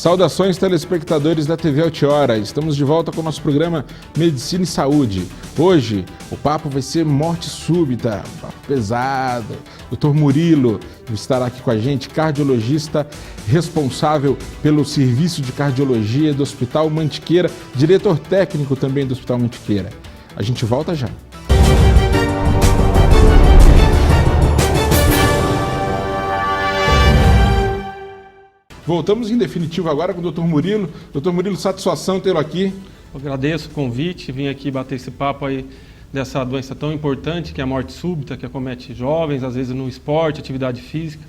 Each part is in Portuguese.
Saudações, telespectadores da TV Altiora. Estamos de volta com o nosso programa Medicina e Saúde. Hoje, o papo vai ser morte súbita, papo pesado. Dr. Murilo estará aqui com a gente, cardiologista responsável pelo serviço de cardiologia do Hospital Mantiqueira, diretor técnico também do Hospital Mantiqueira. A gente volta já. Voltamos em definitivo agora com o Dr. Murilo. Dr. Murilo, satisfação tê-lo aqui. Eu agradeço o convite, vim aqui bater esse papo aí dessa doença tão importante que é a morte súbita, que acomete jovens, às vezes no esporte, atividade física.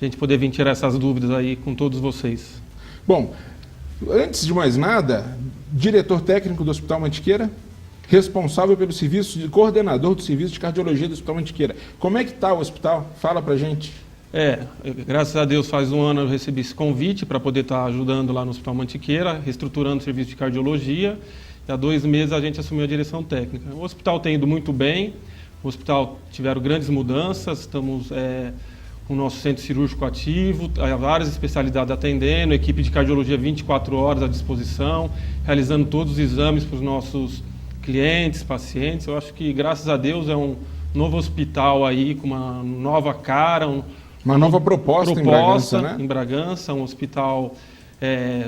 A gente poder vir tirar essas dúvidas aí com todos vocês. Bom, antes de mais nada, diretor técnico do Hospital Mantiqueira, responsável pelo serviço, coordenador do serviço de cardiologia do Hospital Mantiqueira. Como é que está o hospital? Fala pra gente. Graças a Deus faz um ano eu recebi esse convite para poder estar ajudando lá no Hospital Mantiqueira, reestruturando o serviço de cardiologia. E há 2 meses a gente assumiu a direção técnica. O hospital tem ido muito bem, o hospital tiveram grandes mudanças, estamos com o nosso centro cirúrgico ativo, várias especialidades atendendo, equipe de cardiologia 24 horas à disposição, realizando todos os exames para os nossos clientes, pacientes. Eu acho que, graças a Deus, é um novo hospital aí com uma nova cara, uma nova proposta em Bragança, né? Em Bragança, um hospital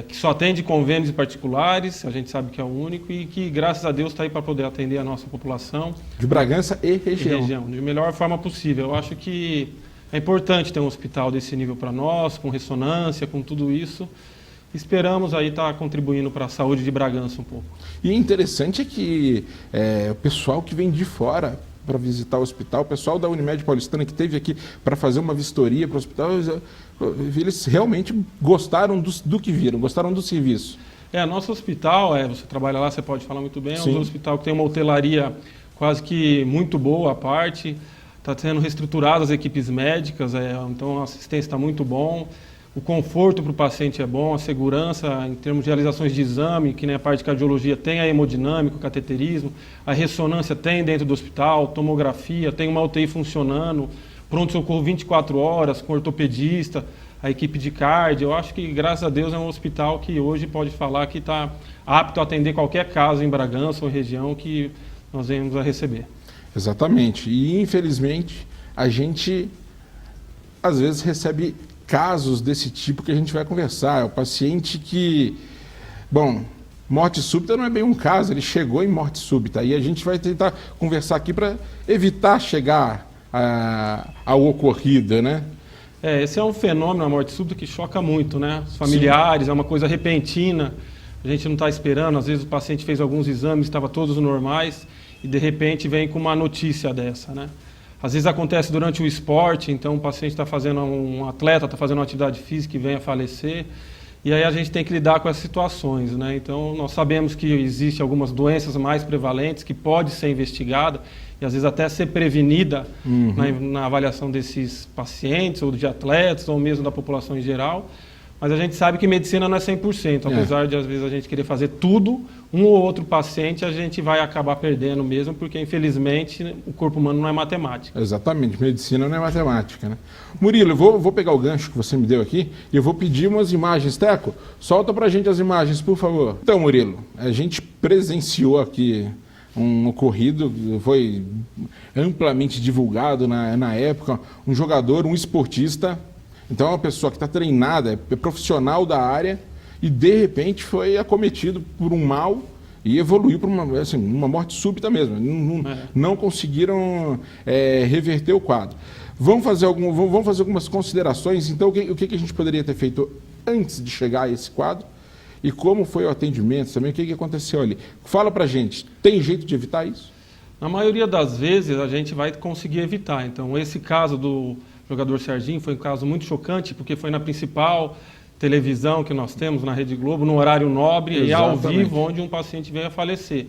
que só atende convênios particulares, a gente sabe que é o único, e que, graças a Deus, está aí para poder atender a nossa população. De Bragança e região. De melhor forma possível. Eu acho que é importante ter um hospital desse nível para nós, com ressonância, com tudo isso. Esperamos aí estar contribuindo para a saúde de Bragança um pouco. E interessante é que o pessoal que vem de fora para visitar o hospital, o pessoal da Unimed Paulistana que esteve aqui para fazer uma vistoria para o hospital, eles realmente gostaram do que viram, gostaram do serviço. Nosso hospital, você trabalha lá, você pode falar muito bem, Sim. É um hospital que tem uma hotelaria quase que muito boa à parte, está sendo reestruturado as equipes médicas, então a assistência está muito bom. O conforto para o paciente é bom, a segurança em termos de realizações de exame, que nem a parte de cardiologia tem a hemodinâmica, o cateterismo, a ressonância tem dentro do hospital, tomografia, tem uma UTI funcionando, pronto-socorro 24 horas, com ortopedista, a equipe de cardio. Eu acho que, graças a Deus, é um hospital que hoje pode falar que está apto a atender qualquer caso em Bragança ou região que nós venhamos a receber. Exatamente. E, infelizmente, a gente, às vezes, recebe casos desse tipo que a gente vai conversar. É o paciente que, morte súbita não é bem um caso, ele chegou em morte súbita. E a gente vai tentar conversar aqui para evitar chegar ao ocorrido, né? Esse é um fenômeno, a morte súbita, que choca muito, né? Os familiares, Sim. É uma coisa repentina, a gente não está esperando. Às vezes o paciente fez alguns exames, estava todos normais, e de repente vem com uma notícia dessa, né? Às vezes acontece durante o esporte, então o paciente está fazendo, um atleta está fazendo uma atividade física e vem a falecer, e aí a gente tem que lidar com essas situações, né? Então nós sabemos que existem algumas doenças mais prevalentes que pode ser investigada e às vezes até ser prevenida na avaliação desses pacientes ou de atletas ou mesmo da população em geral. Mas a gente sabe que medicina não é 100%, apesar de às vezes a gente querer fazer tudo, um ou outro paciente a gente vai acabar perdendo mesmo, porque infelizmente o corpo humano não é matemática. Exatamente, medicina não é matemática, né? Murilo, eu vou pegar o gancho que você me deu aqui e eu vou pedir umas imagens. Teco, solta pra gente as imagens, por favor. Então, Murilo, a gente presenciou aqui um ocorrido, foi amplamente divulgado na época, um jogador, um esportista. Então é uma pessoa que está treinada, é profissional da área e de repente foi acometido por um mal e evoluiu para uma morte súbita mesmo. Não conseguiram reverter o quadro. Vamos fazer algumas considerações. Então o que a gente poderia ter feito antes de chegar a esse quadro e como foi o atendimento também, o que aconteceu ali. Fala para a gente, tem jeito de evitar isso? Na maioria das vezes a gente vai conseguir evitar. Então esse caso do jogador Serginho foi um caso muito chocante, porque foi na principal televisão que nós temos, na Rede Globo, no horário nobre. Exatamente. E ao vivo, onde um paciente veio a falecer.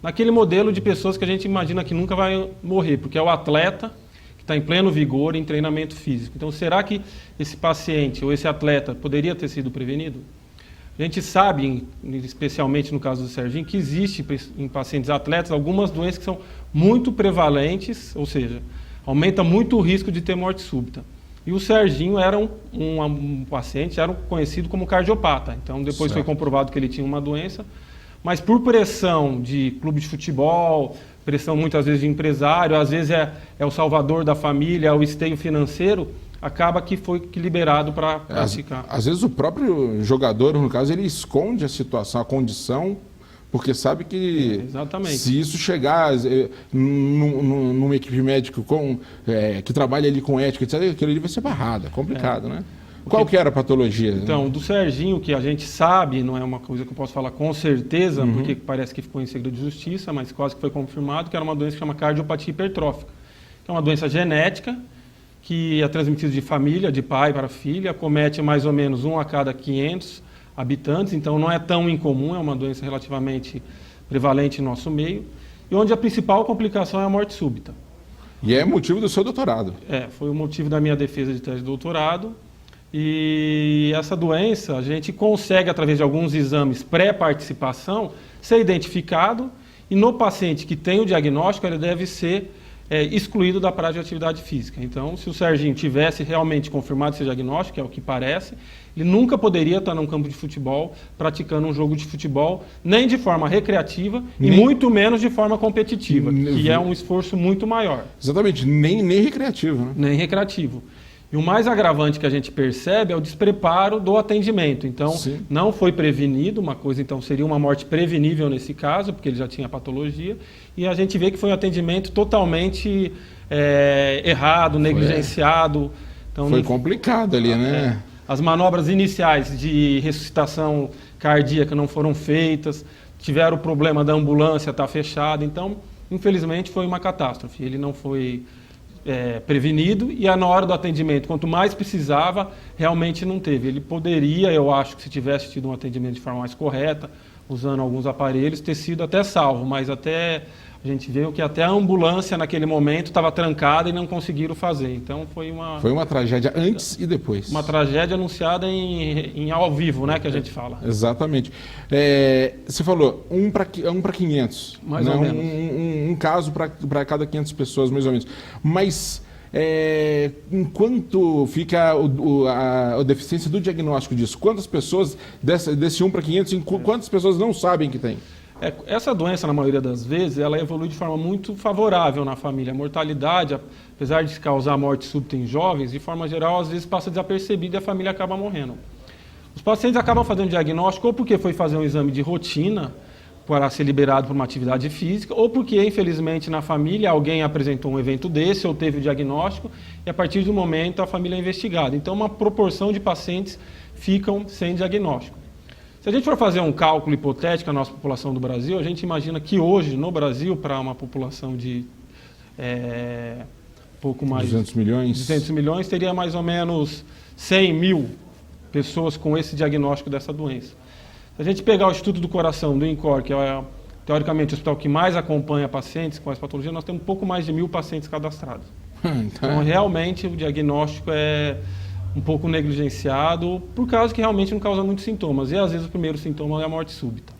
Naquele modelo de pessoas que a gente imagina que nunca vai morrer, porque é o atleta que está em pleno vigor, em treinamento físico. Então, será que esse paciente ou esse atleta poderia ter sido prevenido? A gente sabe, especialmente no caso do Serginho, que existe em pacientes atletas algumas doenças que são muito prevalentes, ou seja, aumenta muito o risco de ter morte súbita. E o Serginho era um paciente, era conhecido como cardiopata. Então, depois foi comprovado que ele tinha uma doença, mas por pressão de clube de futebol, pressão muitas vezes de empresário, às vezes é o salvador da família, é o esteio financeiro, acaba que foi liberado para praticar. Às vezes o próprio jogador, no caso, ele esconde a situação, a condição, porque sabe que se isso chegar numa equipe médica que trabalha ali com ética, etc., aquilo ali vai ser barrado, é complicado, né? Qual que era a patologia? Então, do Serginho, que a gente sabe, não é uma coisa que eu posso falar com certeza, porque parece que ficou em segredo de justiça, mas quase que foi confirmado, que era uma doença que chama cardiopatia hipertrófica, que é uma doença genética, que é transmitida de família, de pai para filha, acomete mais ou menos 1 a cada 500 habitantes, então não é tão incomum, é uma doença relativamente prevalente em nosso meio, e onde a principal complicação é a morte súbita. E é motivo do seu doutorado. Foi o motivo da minha defesa de tese de doutorado. E essa doença a gente consegue, através de alguns exames pré-participação, ser identificado, e no paciente que tem o diagnóstico, ele deve ser excluído da prática de atividade física. Então, se o Serginho tivesse realmente confirmado esse diagnóstico, que é o que parece, ele nunca poderia estar num campo de futebol, praticando um jogo de futebol, nem de forma recreativa e muito menos de forma competitiva, que é um esforço muito maior. Exatamente, nem recreativo, né? Nem recreativo. E o mais agravante que a gente percebe é o despreparo do atendimento. Então, não foi prevenido, uma coisa, então, seria uma morte prevenível nesse caso, porque ele já tinha patologia, e a gente vê que foi um atendimento totalmente errado, negligenciado. Então, foi complicado ali, né? As manobras iniciais de ressuscitação cardíaca não foram feitas, tiveram o problema da ambulância estar fechada, então, infelizmente, foi uma catástrofe. Ele não foi prevenido, e na hora do atendimento, quanto mais precisava, realmente não teve. Ele poderia, eu acho que se tivesse tido um atendimento de forma mais correta, usando alguns aparelhos, ter sido até salvo, mas até a gente viu que até a ambulância naquele momento estava trancada e não conseguiram fazer. Então foi uma tragédia antes e depois. Uma tragédia anunciada em ao vivo, né, que a gente fala. Exatamente. Você falou 1 para 500. Mais ou menos. Um caso para cada 500 pessoas, mais ou menos. Mas enquanto fica a deficiência do diagnóstico disso? Quantas pessoas, desse 1 para 500, quantas pessoas não sabem que tem? Essa doença, na maioria das vezes, ela evolui de forma muito favorável na família. A mortalidade, apesar de causar morte súbita em jovens, de forma geral, às vezes passa desapercebida e a família acaba morrendo. Os pacientes acabam fazendo diagnóstico ou porque foi fazer um exame de rotina para ser liberado por uma atividade física, ou porque, infelizmente, na família alguém apresentou um evento desse ou teve o diagnóstico, e a partir do momento a família é investigada. Então, uma proporção de pacientes ficam sem diagnóstico. Se a gente for fazer um cálculo hipotético da nossa população do Brasil, a gente imagina que hoje, no Brasil, para uma população de pouco mais 200 milhões, teria mais ou menos 100 mil pessoas com esse diagnóstico dessa doença. Se a gente pegar o Instituto do Coração, do INCOR, que é teoricamente o hospital que mais acompanha pacientes com essa patologia, nós temos um pouco mais de 1.000 pacientes cadastrados. Então, realmente, o diagnóstico é um pouco negligenciado, por causa que realmente não causa muitos sintomas. E às vezes o primeiro sintoma é a morte súbita.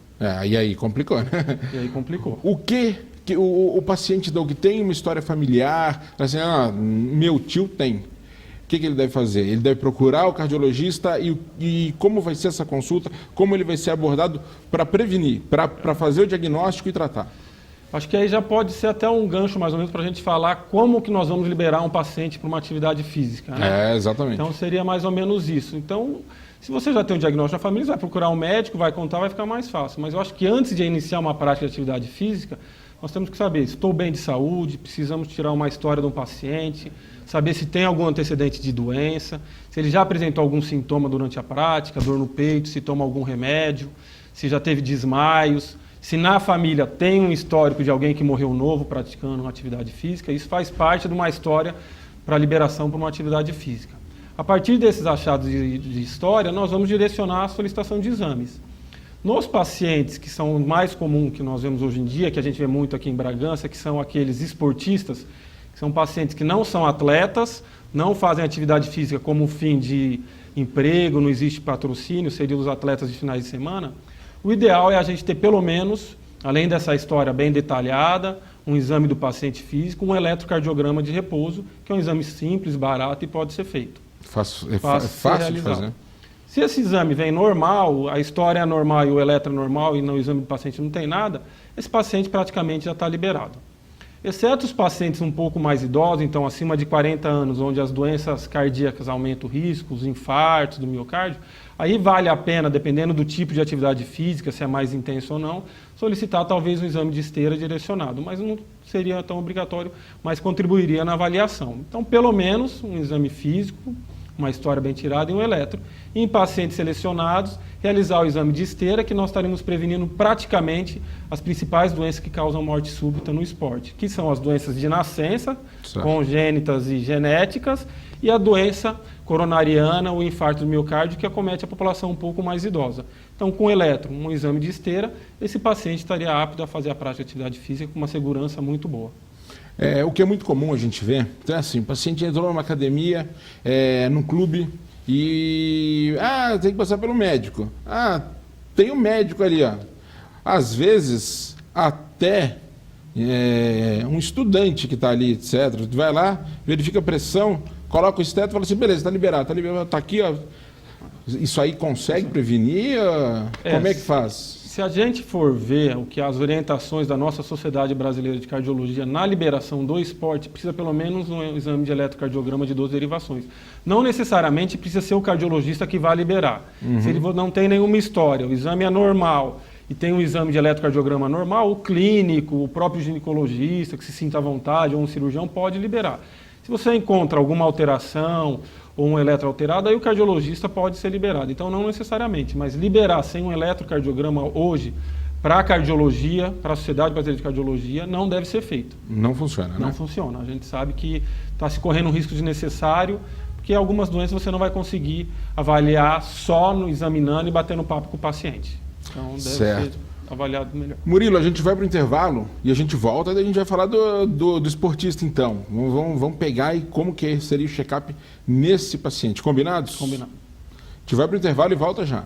E aí complicou, né? E aí complicou. O que o paciente, Doug, tem uma história familiar, assim, meu tio tem. O que ele deve fazer? Ele deve procurar o cardiologista e como vai ser essa consulta, como ele vai ser abordado para prevenir, para fazer o diagnóstico e tratar? Acho que aí já pode ser até um gancho, mais ou menos, para a gente falar como que nós vamos liberar um paciente para uma atividade física, né? Exatamente. Então, seria mais ou menos isso. Então, se você já tem um diagnóstico na família, você vai procurar um médico, vai contar, vai ficar mais fácil. Mas eu acho que antes de iniciar uma prática de atividade física, nós temos que saber, estou bem de saúde, precisamos tirar uma história de um paciente, saber se tem algum antecedente de doença, se ele já apresentou algum sintoma durante a prática, dor no peito, se toma algum remédio, se já teve desmaios, se na família tem um histórico de alguém que morreu novo praticando uma atividade física. Isso faz parte de uma história para liberação para uma atividade física. A partir desses achados de história, nós vamos direcionar a solicitação de exames. Nos pacientes que são os mais comuns que nós vemos hoje em dia, que a gente vê muito aqui em Bragança, que são aqueles esportistas, que são pacientes que não são atletas, não fazem atividade física como fim de emprego, não existe patrocínio, seriam os atletas de finais de semana. O ideal é a gente ter pelo menos, além dessa história bem detalhada, um exame do paciente físico, um eletrocardiograma de repouso, que é um exame simples, barato e pode ser feito. É fácil de fazer. Se esse exame vem normal, a história é normal e o eletro é normal e no exame do paciente não tem nada, esse paciente praticamente já está liberado. Exceto os pacientes um pouco mais idosos, então acima de 40 anos, onde as doenças cardíacas aumentam o risco, os infartos do miocárdio, aí vale a pena, dependendo do tipo de atividade física, se é mais intenso ou não, solicitar talvez um exame de esteira direcionado, mas não seria tão obrigatório, mas contribuiria na avaliação. Então, pelo menos um exame físico, uma história bem tirada e um eletro. E em pacientes selecionados, realizar o exame de esteira, que nós estaremos prevenindo praticamente as principais doenças que causam morte súbita no esporte, que são as doenças de nascença, congênitas e genéticas, e a doença coronariana, o infarto do miocárdio, que acomete a população um pouco mais idosa. Então, com o eletro, um exame de esteira, esse paciente estaria apto a fazer a prática de atividade física com uma segurança muito boa. O que é muito comum a gente ver, então é assim, o paciente entrou numa academia, num clube, e tem que passar pelo médico. Tem um médico ali, ó. Às vezes, até um estudante que está ali, etc., vai lá, verifica a pressão, coloca o esteto e fala assim, beleza, está liberado, está aqui, ó. Isso aí consegue prevenir? Como é que faz? Se a gente for ver o que as orientações da nossa Sociedade Brasileira de Cardiologia na liberação do esporte, precisa pelo menos um exame de eletrocardiograma de 12 derivações. Não necessariamente precisa ser o cardiologista que vai liberar. Se ele não tem nenhuma história, o exame é normal e tem um exame de eletrocardiograma normal, o clínico, o próprio ginecologista que se sinta à vontade ou um cirurgião pode liberar. Se você encontra alguma alteração ou um eletro alterado, aí o cardiologista pode ser liberado. Então, não necessariamente, mas liberar sem um eletrocardiograma hoje para a cardiologia, para a Sociedade Brasileira de Cardiologia, não deve ser feito. Não funciona, né? Não funciona. A gente sabe que está se correndo um risco desnecessário, porque algumas doenças você não vai conseguir avaliar só no examinando e batendo papo com o paciente. Então, deve ser avaliado melhor. Murilo, a gente vai para o intervalo e a gente volta, daí a gente vai falar do esportista, então. Vamos pegar e como que seria o check-up nesse paciente. Combinados? Combinado. A gente vai para o intervalo e volta já.